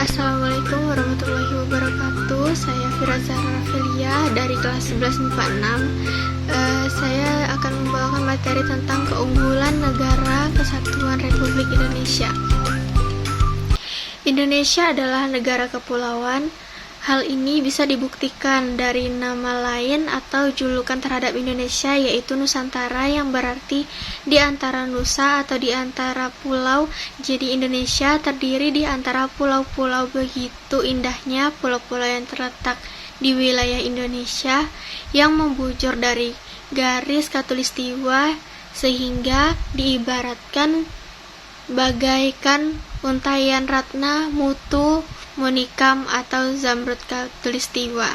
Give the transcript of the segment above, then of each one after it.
Assalamualaikum warahmatullahi wabarakatuh. Saya Firazah Rafilia dari kelas 11 MIPA 6. Saya akan membawakan materi tentang keunggulan negara kesatuan Republik Indonesia. Indonesia adalah negara kepulauan. Hal ini bisa dibuktikan dari nama lain atau julukan terhadap Indonesia, yaitu Nusantara, yang berarti di antara nusa atau di antara pulau. Jadi Indonesia terdiri di antara pulau-pulau. Begitu indahnya pulau-pulau yang terletak di wilayah Indonesia yang membujur dari garis khatulistiwa sehingga diibaratkan bagaikan untayan ratna, mutu, monikam atau zamrud khatulistiwa.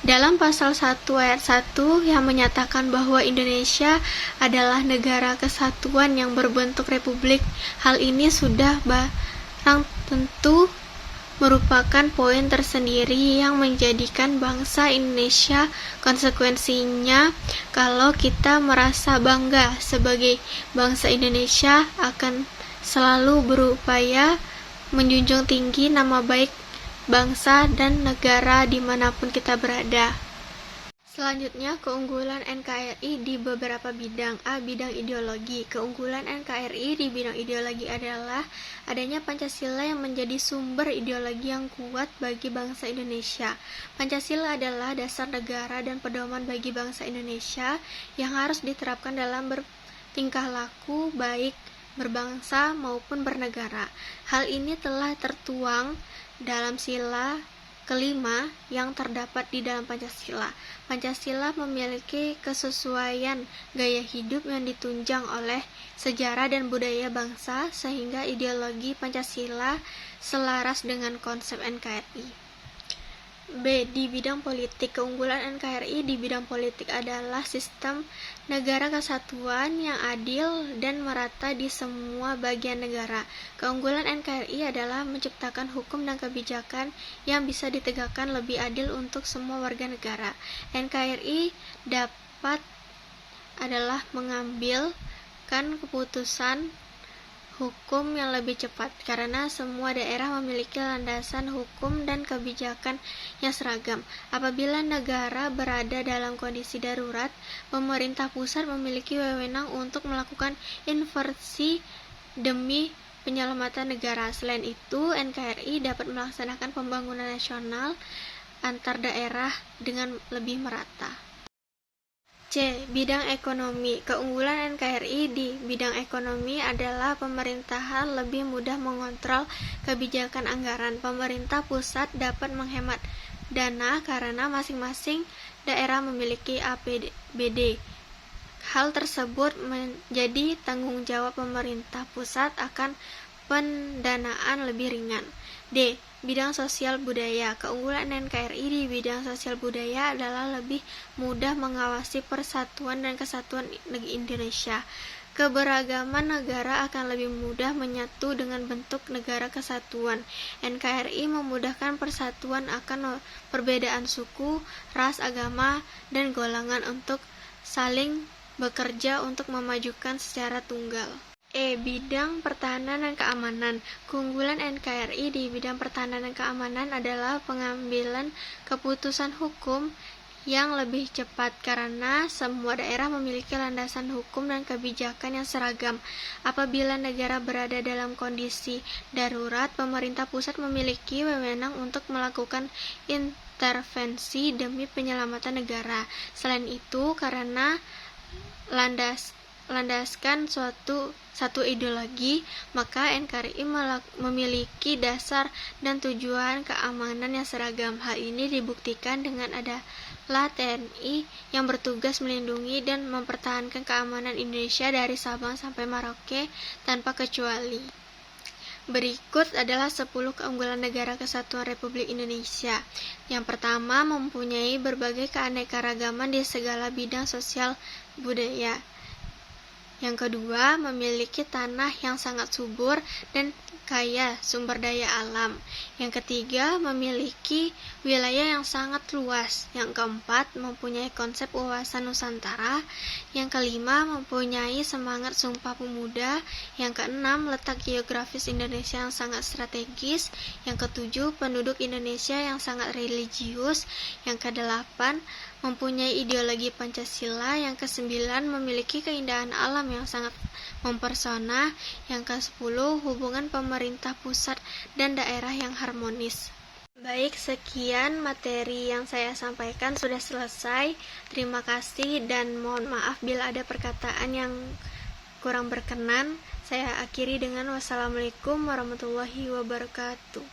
Dalam pasal 1 ayat 1 yang menyatakan bahwa Indonesia adalah negara kesatuan yang berbentuk republik, hal ini sudah barang tentu merupakan poin tersendiri yang menjadikan bangsa Indonesia. Konsekuensinya, kalau kita merasa bangga sebagai bangsa Indonesia, akan selalu berupaya menjunjung tinggi nama baik bangsa dan negara dimanapun kita berada. Selanjutnya, keunggulan NKRI di beberapa bidang. A. Bidang ideologi. Keunggulan NKRI di bidang ideologi adalah adanya Pancasila yang menjadi sumber ideologi yang kuat bagi bangsa Indonesia. Pancasila adalah dasar negara dan pedoman bagi bangsa Indonesia yang harus diterapkan dalam bertingkah laku, baik berbangsa maupun bernegara. Hal ini telah tertuang dalam sila kelima yang terdapat di dalam Pancasila. Pancasila memiliki kesesuaian gaya hidup yang ditunjang oleh sejarah dan budaya bangsa, sehingga ideologi Pancasila selaras dengan konsep NKRI. B. Di bidang politik. Keunggulan NKRI di bidang politik adalah sistem negara kesatuan yang adil dan merata di semua bagian negara. Keunggulan NKRI adalah menciptakan hukum dan kebijakan yang bisa ditegakkan lebih adil untuk semua warga negara. NKRI dapat adalah mengambilkan keputusan hukum yang lebih cepat, karena semua daerah memiliki landasan hukum dan kebijakan yang seragam. Apabila negara berada dalam kondisi darurat, pemerintah pusat memiliki wewenang untuk melakukan intervensi demi penyelamatan negara. Selain itu, NKRI dapat melaksanakan pembangunan nasional antar daerah dengan lebih merata. C. Bidang ekonomi. Keunggulan NKRI di bidang ekonomi adalah pemerintahan lebih mudah mengontrol kebijakan anggaran. Pemerintah pusat dapat menghemat dana karena masing-masing daerah memiliki APBD. Hal tersebut menjadi tanggung jawab pemerintah pusat akan pendanaan lebih ringan. D. Bidang sosial budaya. Keunggulan NKRI di bidang sosial budaya adalah lebih mudah mengawasi persatuan dan kesatuan Indonesia. Keberagaman negara akan lebih mudah menyatu dengan bentuk negara kesatuan. NKRI memudahkan persatuan akan perbedaan suku, ras, agama, dan golongan untuk saling bekerja untuk memajukan secara tunggal. E. Bidang pertahanan dan keamanan. Keunggulan NKRI di bidang pertahanan dan keamanan adalah pengambilan keputusan hukum yang lebih cepat karena semua daerah memiliki landasan hukum dan kebijakan yang seragam. Apabila negara berada dalam kondisi darurat, pemerintah pusat memiliki wewenang untuk melakukan intervensi demi penyelamatan negara. Selain itu, karena landaskan satu ideologi, maka NKRI memiliki dasar dan tujuan keamanan yang seragam. Hal ini dibuktikan dengan adalah TNI yang bertugas melindungi dan mempertahankan keamanan Indonesia dari Sabang sampai Merauke tanpa kecuali. Berikut adalah 10 keunggulan negara kesatuan Republik Indonesia. Yang pertama, mempunyai berbagai keanekaragaman di segala bidang sosial budaya. Yang kedua, memiliki tanah yang sangat subur dan kaya sumber daya alam. Yang ketiga, memiliki wilayah yang sangat luas. Yang keempat, mempunyai konsep wawasan Nusantara. Yang kelima, mempunyai semangat Sumpah Pemuda. Yang keenam, letak geografis Indonesia yang sangat strategis. Yang ketujuh, penduduk Indonesia yang sangat religius. Yang kedelapan, mempunyai ideologi Pancasila. Yang kesembilan, memiliki keindahan alam yang sangat mempesona. Yang ke-10, hubungan pemerintah pusat dan daerah yang harmonis. Baik, sekian materi yang saya sampaikan sudah selesai. Terima kasih dan mohon maaf bila ada perkataan yang kurang berkenan. Saya akhiri dengan wassalamualaikum warahmatullahi wabarakatuh.